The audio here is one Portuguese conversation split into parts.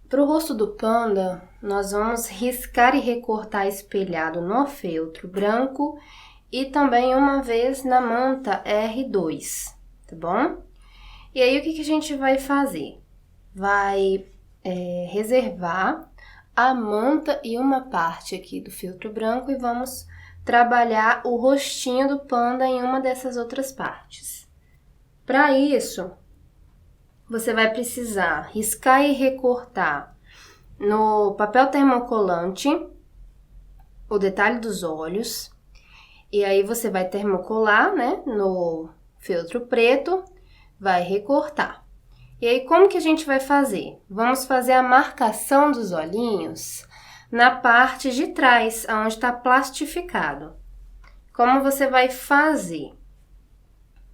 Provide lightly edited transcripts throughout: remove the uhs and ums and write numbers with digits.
Para o rosto do panda, nós vamos riscar e recortar espelhado no feltro branco e também uma vez na manta R2, tá bom? E aí, o que a gente vai fazer? Vai reservar a manta e uma parte aqui do feltro branco e vamos trabalhar o rostinho do panda em uma dessas outras partes. Para isso, você vai precisar riscar e recortar no papel termocolante o detalhe dos olhos. E aí você vai termocolar, né, no feltro preto, vai recortar. E aí como que a gente vai fazer? Vamos fazer a marcação dos olhinhos na parte de trás, onde está plastificado. Como você vai fazer?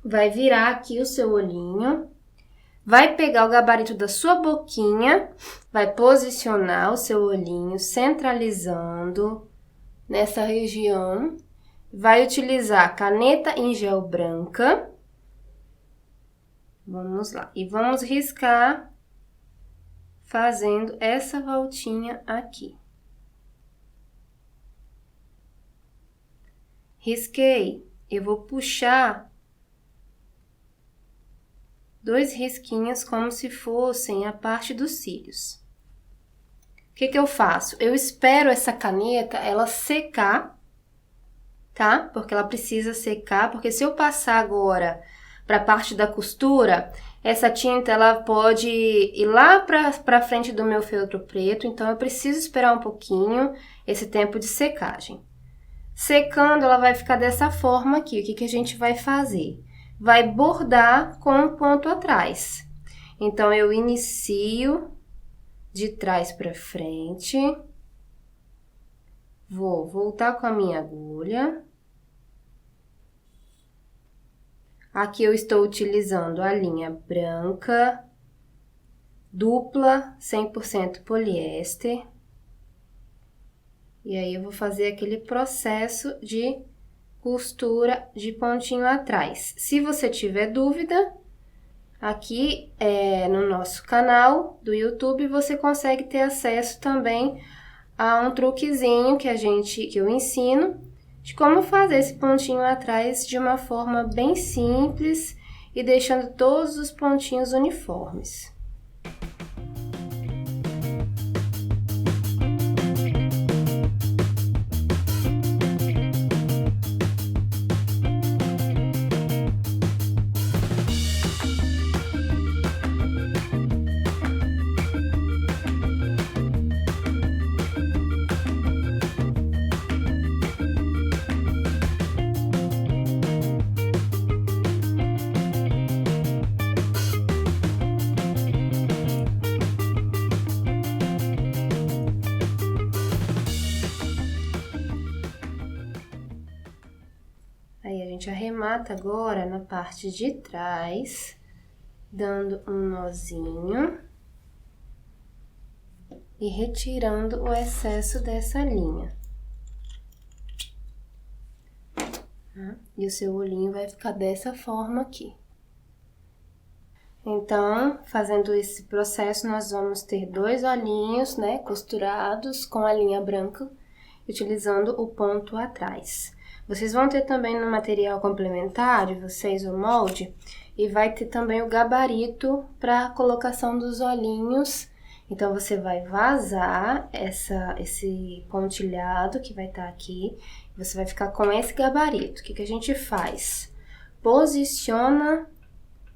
Vai virar aqui o seu olhinho, vai pegar o gabarito da sua boquinha, vai posicionar o seu olhinho centralizando nessa região, vai utilizar caneta em gel branca, vamos lá, e vamos riscar fazendo essa voltinha aqui. Risquei, eu vou puxar 2 risquinhos como se fossem a parte dos cílios. O que eu faço? Eu espero essa caneta, ela secar, tá? Porque ela precisa secar, porque se eu passar agora para a parte da costura, essa tinta ela pode ir lá para frente do meu feltro preto, então eu preciso esperar um pouquinho esse tempo de secagem. Secando, ela vai ficar dessa forma aqui. O que a gente vai fazer? Vai bordar com um ponto atrás. Então, eu inicio de trás para frente. Vou voltar com a minha agulha. Aqui eu estou utilizando a linha branca, dupla, 100% poliéster. E aí, eu vou fazer aquele processo de costura de pontinho atrás. Se você tiver dúvida, aqui no nosso canal do YouTube, você consegue ter acesso também a um truquezinho que eu ensino de como fazer esse pontinho atrás de uma forma bem simples e deixando todos os pontinhos uniformes. Aí, a gente arremata agora na parte de trás, dando um nozinho e retirando o excesso dessa linha. E o seu olhinho vai ficar dessa forma aqui. Então, fazendo esse processo, nós vamos ter 2 olhinhos, né, costurados com a linha branca, utilizando o ponto atrás. Vocês vão ter também no material complementar de vocês o molde e vai ter também o gabarito para a colocação dos olhinhos. Então, você vai vazar esse pontilhado que vai estar aqui. Você vai ficar com esse gabarito. O que a gente faz? Posiciona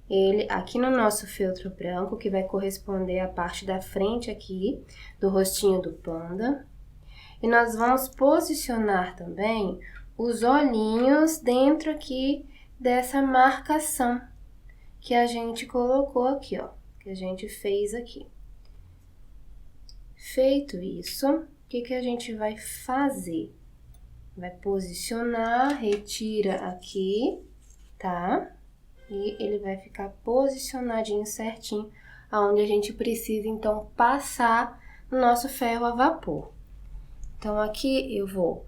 ele aqui no nosso feltro branco, que vai corresponder à parte da frente aqui do rostinho do panda. E nós vamos posicionar também os olhinhos dentro aqui dessa marcação que a gente colocou aqui, ó, que a gente fez aqui. Feito isso, o que a gente vai fazer? Vai posicionar, retira aqui, tá? E ele vai ficar posicionadinho certinho, aonde a gente precisa, então, passar o nosso ferro a vapor. Então, aqui eu vou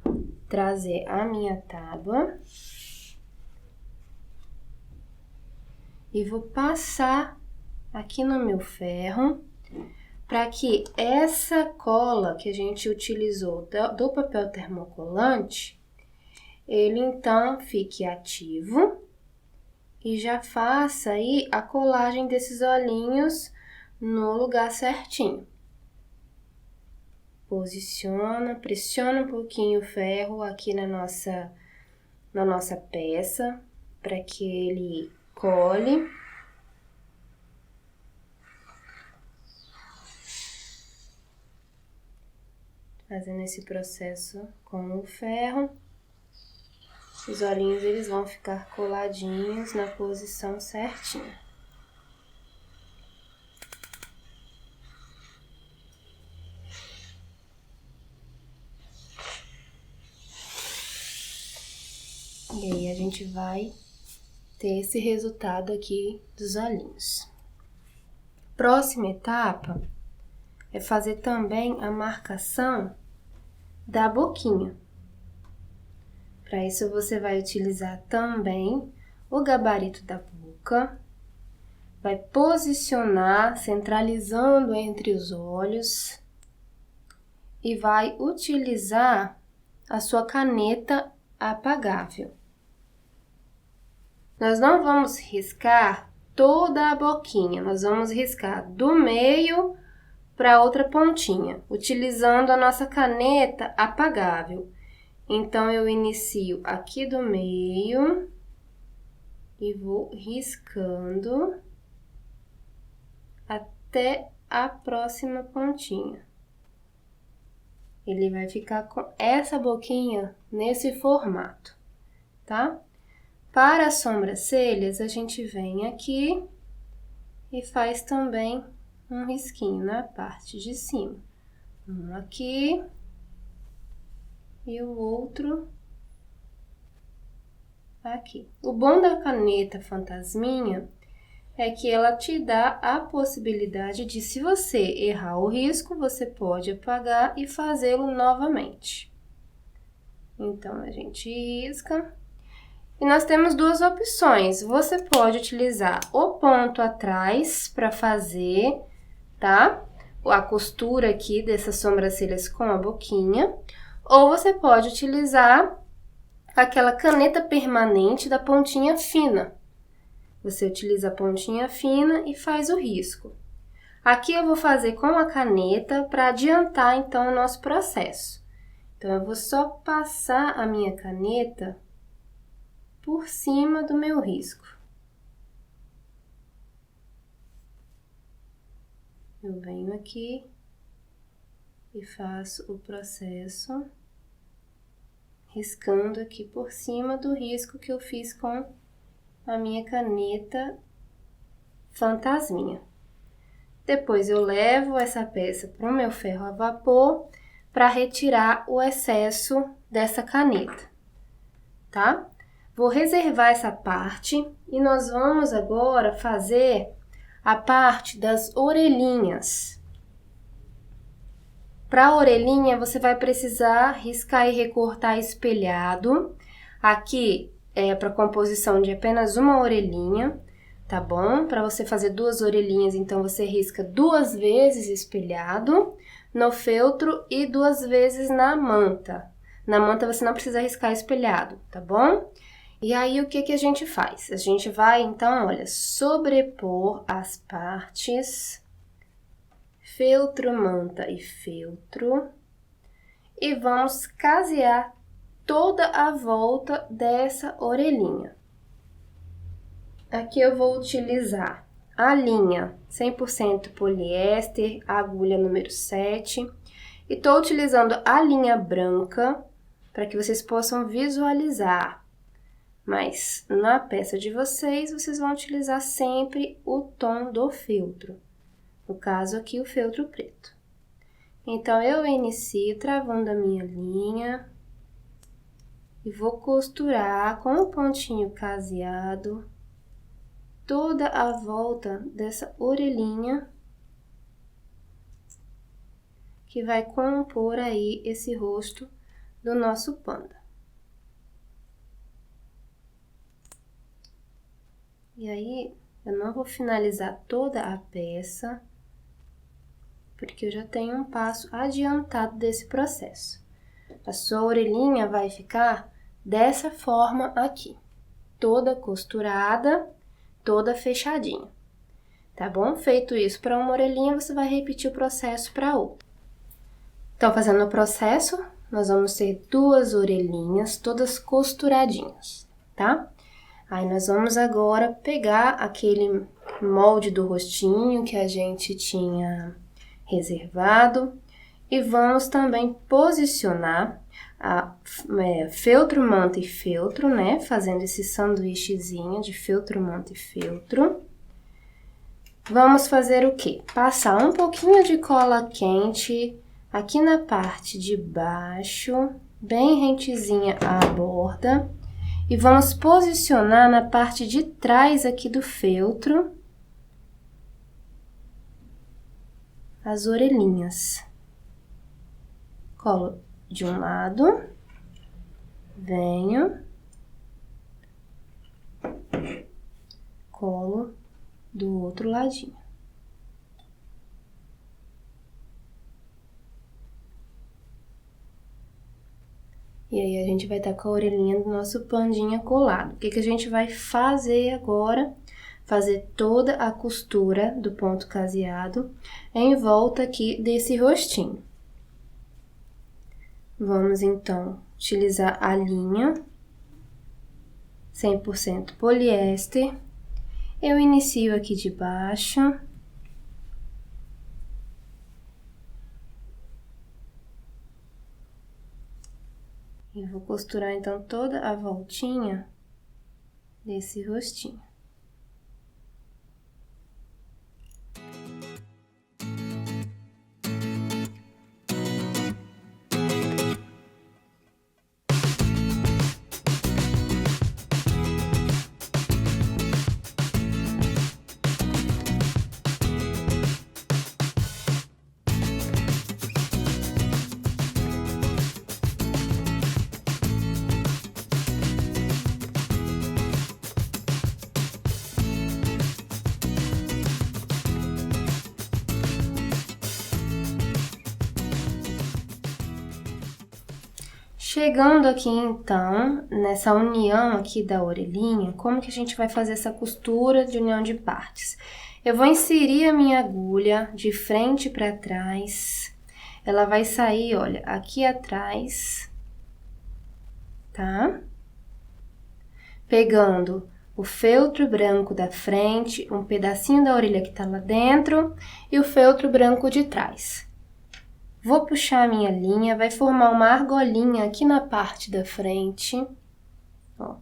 trazer a minha tábua e vou passar aqui no meu ferro para que essa cola que a gente utilizou do papel termocolante, ele então fique ativo e já faça aí a colagem desses olhinhos no lugar certinho. Posiciona, pressiona um pouquinho o ferro aqui na nossa peça, para que ele cole. Fazendo esse processo com o ferro. Os olhinhos eles vão ficar coladinhos na posição certinha. E aí a gente vai ter esse resultado aqui dos olhinhos. Próxima etapa é fazer também a marcação da boquinha. Para isso você vai utilizar também o gabarito da boca, vai posicionar centralizando entre os olhos e vai utilizar a sua caneta apagável. Nós não vamos riscar toda a boquinha, nós vamos riscar do meio para outra pontinha, utilizando a nossa caneta apagável. Então, eu inicio aqui do meio e vou riscando até a próxima pontinha. Ele vai ficar com essa boquinha nesse formato, tá? Para as sobrancelhas, a gente vem aqui e faz também um risquinho na parte de cima. Um aqui e o outro aqui. O bom da caneta fantasminha é que ela te dá a possibilidade de, se você errar o risco, você pode apagar e fazê-lo novamente. Então, a gente risca. E nós temos duas opções. Você pode utilizar o ponto atrás para fazer, tá? A costura aqui dessas sobrancelhas com a boquinha. Ou você pode utilizar aquela caneta permanente da pontinha fina. Você utiliza a pontinha fina e faz o risco. Aqui eu vou fazer com a caneta para adiantar, então, o nosso processo. Então, eu vou só passar a minha caneta por cima do meu risco. Eu venho aqui e faço o processo riscando aqui por cima do risco que eu fiz com a minha caneta fantasminha. Depois eu levo essa peça para o meu ferro a vapor para retirar o excesso dessa caneta, tá? Vou reservar essa parte e nós vamos agora fazer a parte das orelhinhas. Para a orelhinha, você vai precisar riscar e recortar espelhado. Aqui é para composição de apenas uma orelhinha, tá bom? Para você fazer duas orelhinhas, então você risca 2 vezes espelhado no feltro e 2 vezes na manta. Na manta você não precisa riscar espelhado, tá bom? E aí, o que a gente faz? A gente vai, então, olha, sobrepor as partes, feltro, manta e feltro, e vamos casear toda a volta dessa orelhinha. Aqui eu vou utilizar a linha 100% poliéster, agulha número 7, e tô utilizando a linha branca para que vocês possam visualizar. Mas na peça de vocês, vocês vão utilizar sempre o tom do feltro. No caso aqui, o feltro preto. Então, eu inicio travando a minha linha e vou costurar com o pontinho caseado toda a volta dessa orelhinha que vai compor aí esse rosto do nosso panda. E aí, eu não vou finalizar toda a peça, porque eu já tenho um passo adiantado desse processo. A sua orelhinha vai ficar dessa forma aqui, toda costurada, toda fechadinha, tá bom? Feito isso para uma orelhinha, você vai repetir o processo para outra. Então, fazendo o processo, nós vamos ter 2 orelhinhas todas costuradinhas, tá? Aí, nós vamos agora pegar aquele molde do rostinho que a gente tinha reservado e vamos também posicionar feltro, manta e feltro, né? Fazendo esse sanduíchezinho de feltro, manta e feltro. Vamos fazer o quê? Passar um pouquinho de cola quente aqui na parte de baixo, bem rentezinha à borda. E vamos posicionar na parte de trás aqui do feltro as orelhinhas. Colo de um lado, venho, colo do outro ladinho. E aí, a gente vai estar com a orelhinha do nosso pandinha colado. O que a gente vai fazer agora? Fazer toda a costura do ponto caseado em volta aqui desse rostinho. Vamos, então, utilizar a linha 100% poliéster. Eu inicio aqui de baixo. E vou costurar, então, toda a voltinha desse rostinho. Chegando aqui, então, nessa união aqui da orelhinha, como que a gente vai fazer essa costura de união de partes? Eu vou inserir a minha agulha de frente para trás. Ela vai sair, olha, aqui atrás, tá? Pegando o feltro branco da frente, um pedacinho da orelha que tá lá dentro e o feltro branco de trás. Vou puxar a minha linha, vai formar uma argolinha aqui na parte da frente, ó.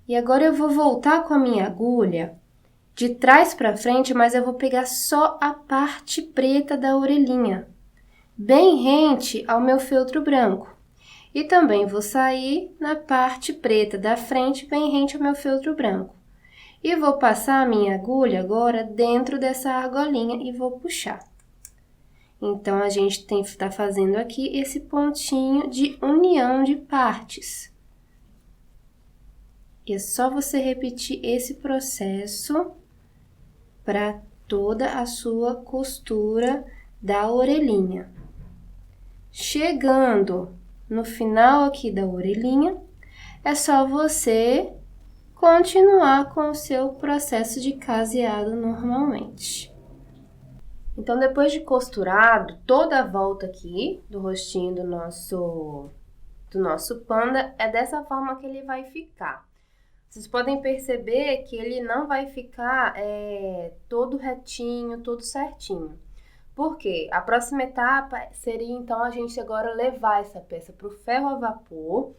E agora eu vou voltar com a minha agulha de trás para frente, mas eu vou pegar só a parte preta da orelhinha, bem rente ao meu feltro branco. E também vou sair na parte preta da frente, bem rente ao meu feltro branco. E vou passar a minha agulha agora dentro dessa argolinha e vou puxar. Então, a gente tá fazendo aqui esse pontinho de união de partes. E é só você repetir esse processo para toda a sua costura da orelhinha. Chegando no final aqui da orelhinha, é só você continuar com o seu processo de caseado normalmente. Então, depois de costurado toda a volta aqui do rostinho do nosso panda, é dessa forma que ele vai ficar. Vocês podem perceber que ele não vai ficar todo retinho, todo certinho. Por quê? A próxima etapa seria, então, a gente agora levar essa peça para o ferro a vapor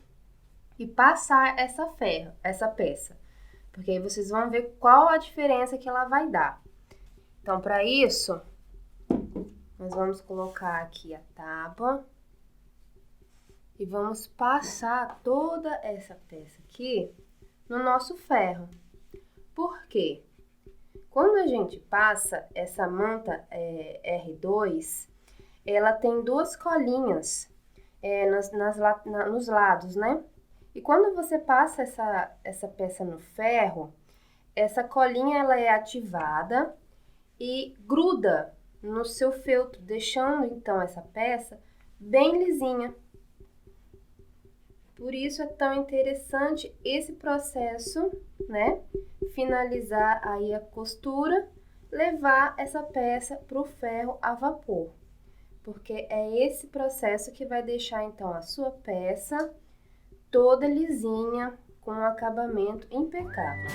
e passar essa peça. Porque aí vocês vão ver qual a diferença que ela vai dar. Então, para isso, nós vamos colocar aqui a tábua e vamos passar toda essa peça aqui no nosso ferro. Por quê? Quando a gente passa essa manta R2, ela tem 2 colinhas nos lados, né? E quando você passa essa peça no ferro, essa colinha ela é ativada e gruda no seu feltro, deixando então essa peça bem lisinha. Por isso é tão interessante esse processo, né? Finalizar aí a costura, levar essa peça para o ferro a vapor. Porque é esse processo que vai deixar então a sua peça toda lisinha, com um acabamento impecável.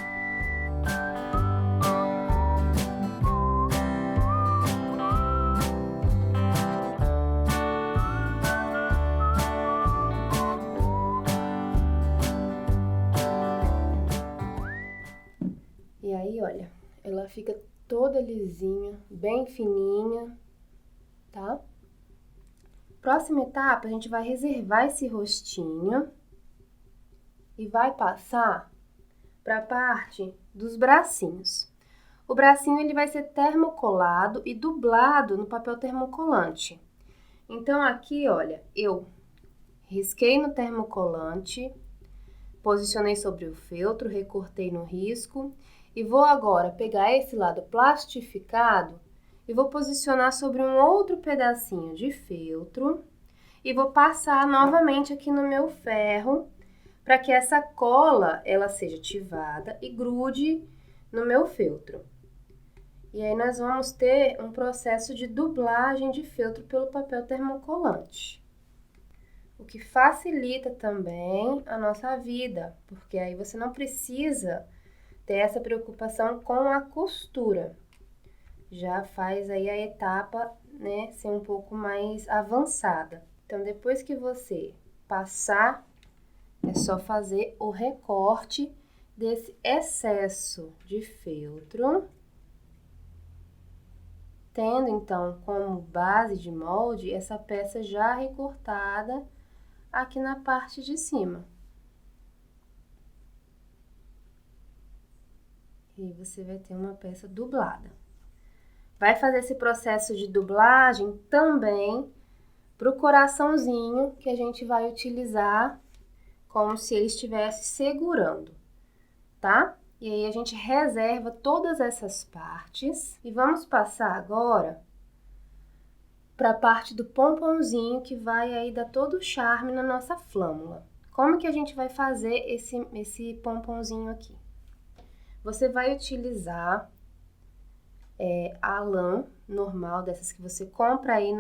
E aí, olha, ela fica toda lisinha, bem fininha, tá? Próxima etapa, a gente vai reservar esse rostinho e vai passar para a parte dos bracinhos. O bracinho ele vai ser termocolado e dublado no papel termocolante. Então, aqui, olha, eu risquei no termocolante, posicionei sobre o feltro, recortei no risco e vou agora pegar esse lado plastificado e vou posicionar sobre um outro pedacinho de feltro e vou passar novamente aqui no meu ferro para que essa cola ela seja ativada e grude no meu feltro. E aí nós vamos ter um processo de dublagem de feltro pelo papel termocolante. O que facilita também a nossa vida, porque aí você não precisa ter essa preocupação com a costura. Já faz aí a etapa, né, ser um pouco mais avançada. Então, depois que você passar, é só fazer o recorte desse excesso de feltro. Tendo, então, como base de molde essa peça já recortada aqui na parte de cima. E você vai ter uma peça dublada. Vai fazer esse processo de dublagem também para o coraçãozinho que a gente vai utilizar como se ele estivesse segurando, tá? E aí a gente reserva todas essas partes e vamos passar agora para a parte do pomponzinho que vai aí dar todo o charme na nossa flâmula. Como que a gente vai fazer esse pomponzinho aqui? Você vai utilizar a lã normal, dessas que você compra aí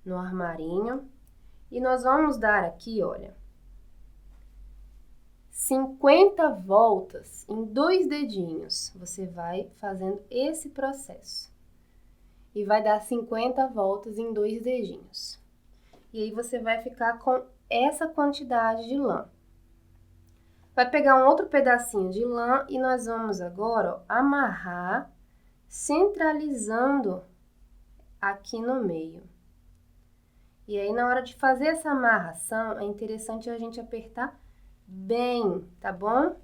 no armarinho. E nós vamos dar aqui, olha, 50 voltas em 2 dedinhos. Você vai fazendo esse processo. E vai dar 50 voltas em 2 dedinhos. E aí você vai ficar com essa quantidade de lã. Vai pegar um outro pedacinho de lã e nós vamos agora, ó, amarrar, centralizando aqui no meio. E aí, na hora de fazer essa amarração, é interessante a gente apertar bem, tá bom?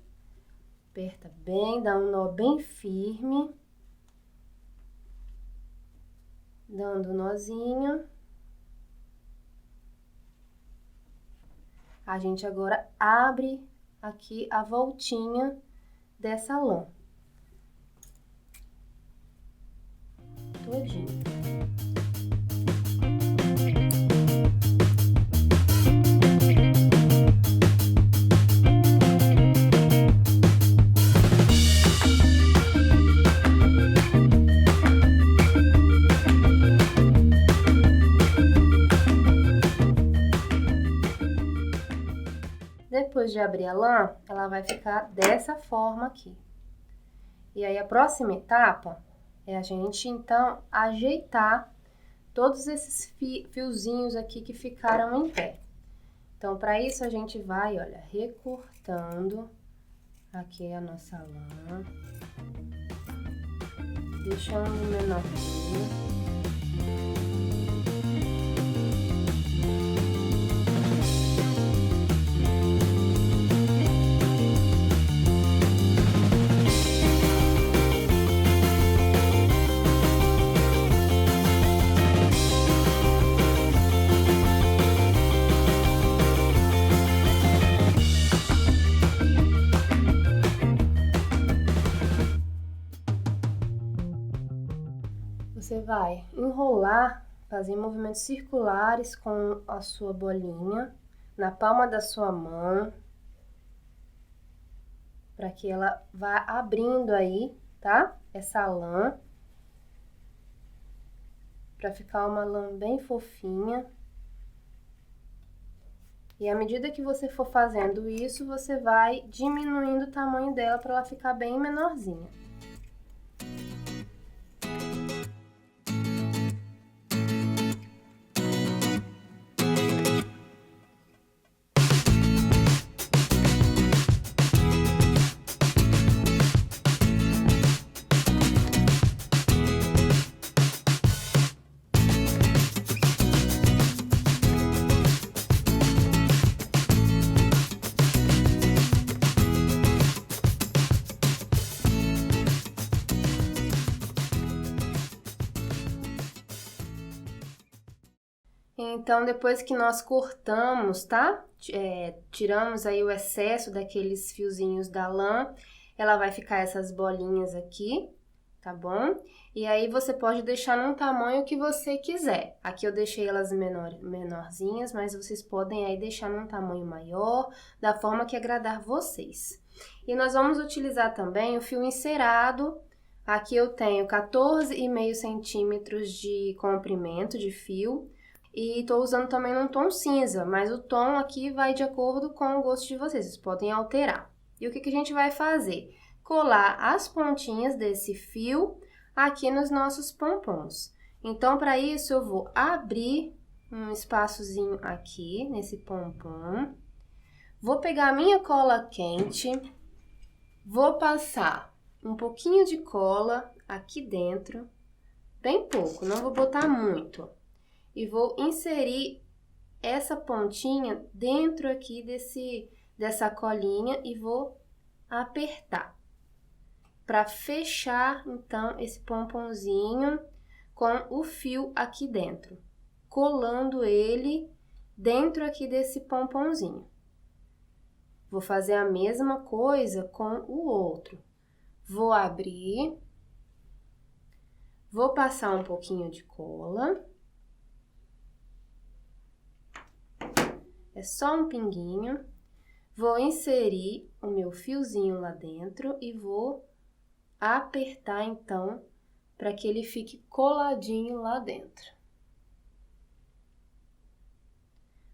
Aperta bem, dá um nó bem firme. Dando um nozinho. A gente agora abre aqui a voltinha dessa lã. Todinho. Depois de abrir a lã, ela vai ficar dessa forma aqui. E aí, a próxima etapa é a gente, então, ajeitar todos esses fiozinhos aqui que ficaram em pé. Então, para isso, a gente vai, olha, recortando aqui a nossa lã, deixando menorzinho. Você vai enrolar, fazer movimentos circulares com a sua bolinha na palma da sua mão, para que ela vá abrindo aí, tá? Essa lã, para ficar uma lã bem fofinha. E à medida que você for fazendo isso, você vai diminuindo o tamanho dela para ela ficar bem menorzinha. Então, depois que nós cortamos, tá? Tiramos aí o excesso daqueles fiozinhos da lã, ela vai ficar essas bolinhas aqui, tá bom? E aí, você pode deixar num tamanho que você quiser. Aqui eu deixei elas menorzinhas, mas vocês podem aí deixar num tamanho maior, da forma que agradar vocês. E nós vamos utilizar também o fio encerado. Aqui eu tenho 14,5 centímetros de comprimento de fio. E tô usando também num tom cinza, mas o tom aqui vai de acordo com o gosto de vocês, vocês podem alterar. E o que a gente vai fazer? Colar as pontinhas desse fio aqui nos nossos pompons. Então, para isso, eu vou abrir um espaçozinho aqui nesse pompom. Vou pegar a minha cola quente, vou passar um pouquinho de cola aqui dentro, bem pouco, não vou botar muito. E vou inserir essa pontinha dentro aqui dessa colinha e vou apertar. Para fechar, então, esse pomponzinho com o fio aqui dentro. Colando ele dentro aqui desse pomponzinho. Vou fazer a mesma coisa com o outro. Vou abrir. Vou passar um pouquinho de cola. É só um pinguinho. Vou inserir o meu fiozinho lá dentro e vou apertar, então, para que ele fique coladinho lá dentro.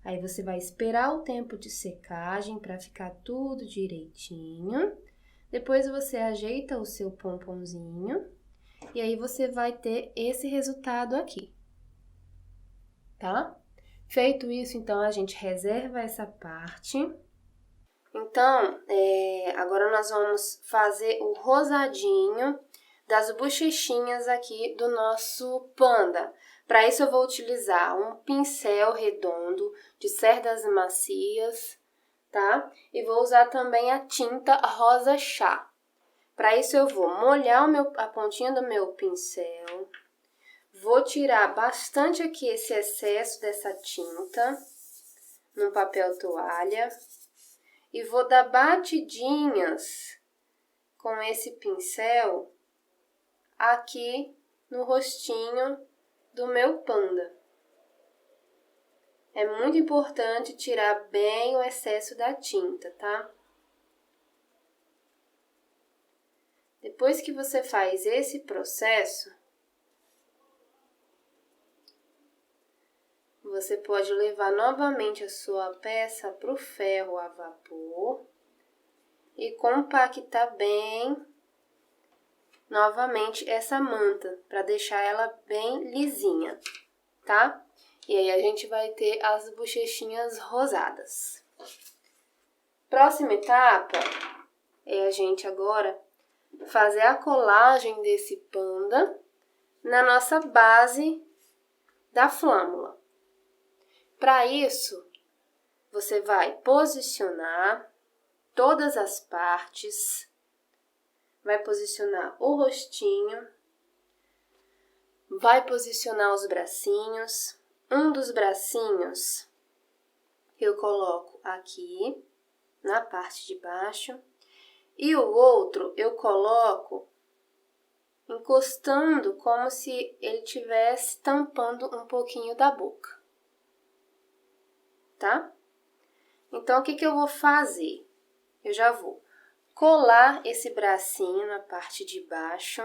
Aí, você vai esperar o tempo de secagem para ficar tudo direitinho. Depois, você ajeita o seu pomponzinho e aí você vai ter esse resultado aqui, tá? Feito isso, então, a gente reserva essa parte. Então, agora nós vamos fazer o rosadinho das bochechinhas aqui do nosso panda. Para isso, eu vou utilizar um pincel redondo de cerdas macias, tá? E vou usar também a tinta rosa chá. Para isso, eu vou molhar a pontinha do meu pincel. Vou tirar bastante aqui esse excesso dessa tinta no papel toalha e vou dar batidinhas com esse pincel aqui no rostinho do meu panda. É muito importante tirar bem o excesso da tinta, tá? Depois que você faz esse processo, você pode levar novamente a sua peça para o ferro a vapor e compactar bem novamente essa manta, para deixar ela bem lisinha, tá? E aí a gente vai ter as bochechinhas rosadas. Próxima etapa é a gente agora fazer a colagem desse panda na nossa base da flâmula. Para isso, você vai posicionar todas as partes, vai posicionar o rostinho, vai posicionar os bracinhos. Um dos bracinhos eu coloco aqui na parte de baixo e o outro eu coloco encostando como se ele estivesse tampando um pouquinho da boca, tá? Então, o que que eu vou fazer? Eu já vou colar esse bracinho na parte de baixo,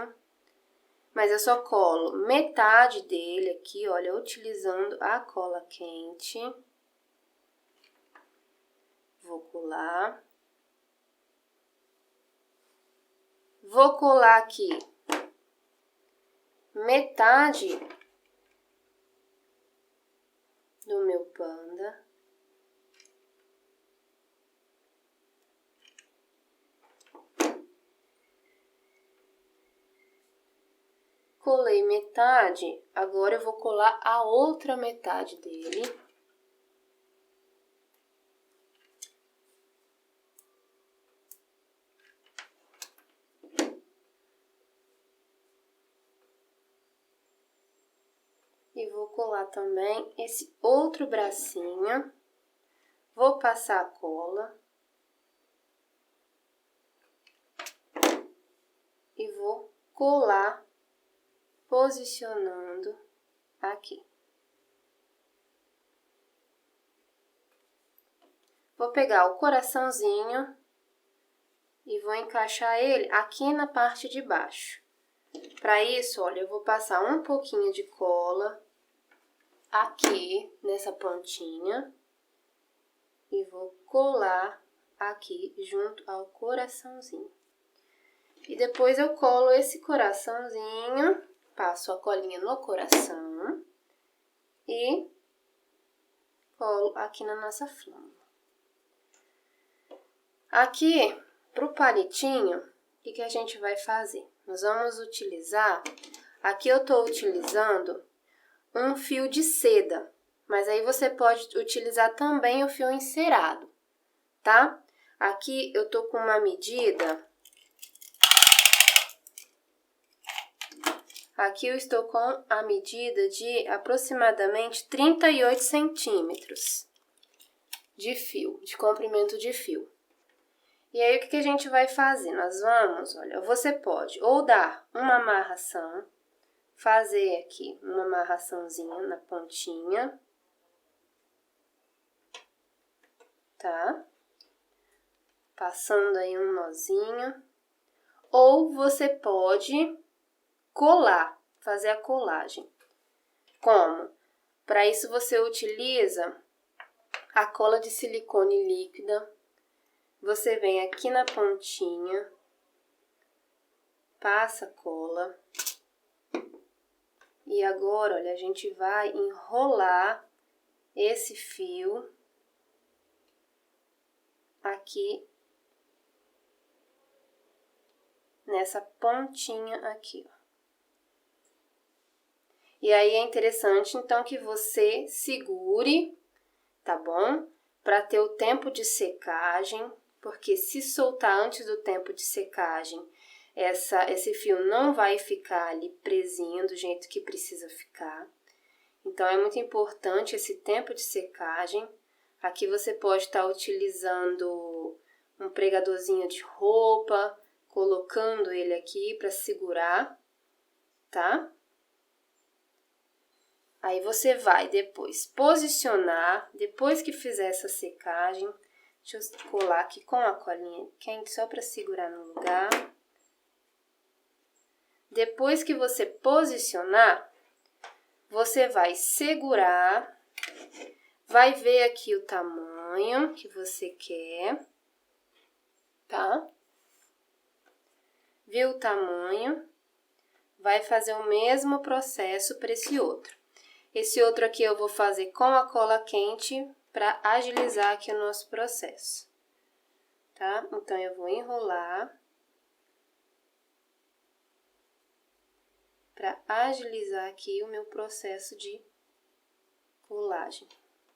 mas eu só colo metade dele aqui, olha, utilizando a cola quente. Vou colar. Vou colar aqui metade do meu panda. Colei metade, agora eu vou colar a outra metade dele. E vou colar também esse outro bracinho. Vou passar a cola. E vou colar, posicionando aqui. Vou pegar o coraçãozinho e vou encaixar ele aqui na parte de baixo. Para isso, olha, eu vou passar um pouquinho de cola aqui nessa pontinha e vou colar aqui junto ao coraçãozinho. E depois eu colo esse coraçãozinho, passo a colinha no coração e colo aqui na nossa flâmula. Aqui, pro palitinho, o que a gente vai fazer? Nós vamos utilizar, aqui eu tô utilizando um fio de seda, mas aí você pode utilizar também o fio encerado, tá? Aqui eu tô com uma medida, aqui eu estou com a medida de aproximadamente 38 centímetros de fio, de comprimento de fio. E aí, o que a gente vai fazer? Nós vamos, olha, você pode ou dar uma amarração, fazer aqui uma amarraçãozinha na pontinha, tá? Passando aí um nozinho. Ou você pode colar, fazer a colagem. Como? Para isso, você utiliza a cola de silicone líquida. Você vem aqui na pontinha, passa a cola. E agora, olha, a gente vai enrolar esse fio aqui nessa pontinha aqui, ó. E aí é interessante, então, que você segure, tá bom? Para ter o tempo de secagem, porque se soltar antes do tempo de secagem, esse fio não vai ficar ali presinho do jeito que precisa ficar. Então, é muito importante esse tempo de secagem. Aqui você pode estar utilizando um pregadorzinho de roupa, colocando ele aqui para segurar, tá? Aí você vai depois posicionar, depois que fizer essa secagem, deixa eu colar aqui com a colinha quente só para segurar no lugar. Depois que você posicionar, você vai segurar, vai ver aqui o tamanho que você quer, tá? Viu o tamanho? Vai fazer o mesmo processo para esse outro. Esse outro aqui eu vou fazer com a cola quente para agilizar aqui o nosso processo, tá? Então, eu vou enrolar para agilizar aqui o meu processo de colagem,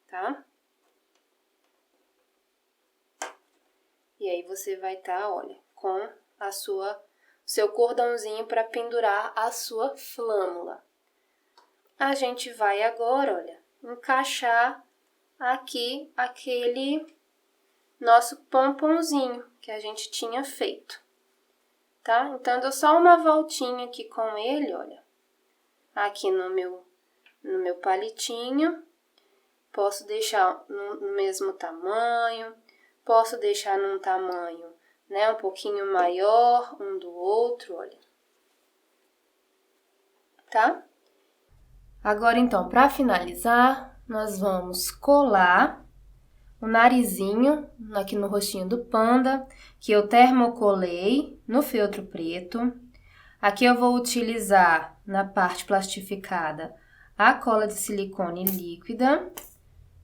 tá? E aí, você vai estar, olha, com seu cordãozinho para pendurar a sua flâmula. A gente vai agora, olha, encaixar aqui aquele nosso pomponzinho que a gente tinha feito. tá? Então, eu dou só uma voltinha aqui com ele, olha. Aqui no meu palitinho. Posso deixar no mesmo tamanho, posso deixar num tamanho, né, um pouquinho maior um do outro, olha. Tá? Agora, então, para finalizar, nós vamos colar o narizinho aqui no rostinho do panda, que eu termocolei no feltro preto. Aqui eu vou utilizar, na parte plastificada, a cola de silicone líquida,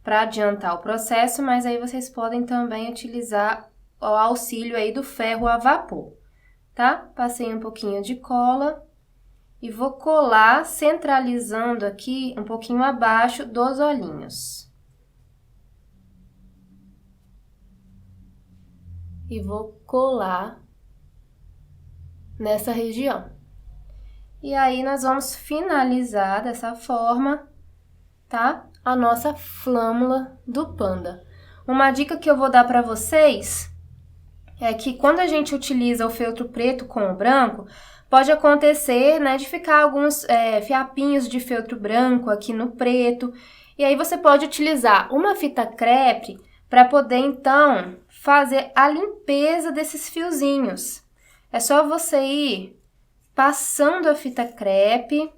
para adiantar o processo, mas aí vocês podem também utilizar o auxílio aí do ferro a vapor, tá? Passei um pouquinho de cola e vou colar centralizando aqui um pouquinho abaixo dos olhinhos. E vou colar nessa região. E aí, nós vamos finalizar dessa forma, tá? A nossa flâmula do panda. Uma dica que eu vou dar para vocês é que quando a gente utiliza o feltro preto com o branco, pode acontecer, né, de ficar alguns fiapinhos de feltro branco aqui no preto. E aí você pode utilizar uma fita crepe para poder, então, fazer a limpeza desses fiozinhos. É só você ir passando a fita crepe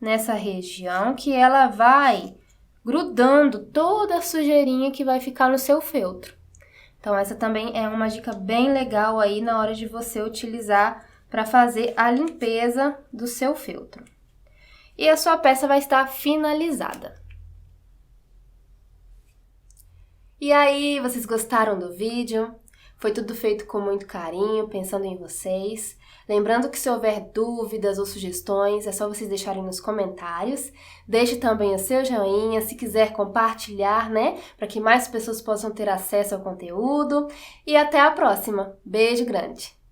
nessa região que ela vai grudando toda a sujeirinha que vai ficar no seu feltro. Então, essa também é uma dica bem legal aí na hora de você utilizar para fazer a limpeza do seu feltro. E a sua peça vai estar finalizada. E aí, vocês gostaram do vídeo? Foi tudo feito com muito carinho, pensando em vocês. Lembrando que se houver dúvidas ou sugestões, é só vocês deixarem nos comentários. Deixe também o seu joinha, se quiser compartilhar, né? Para que mais pessoas possam ter acesso ao conteúdo. E até a próxima. Beijo grande!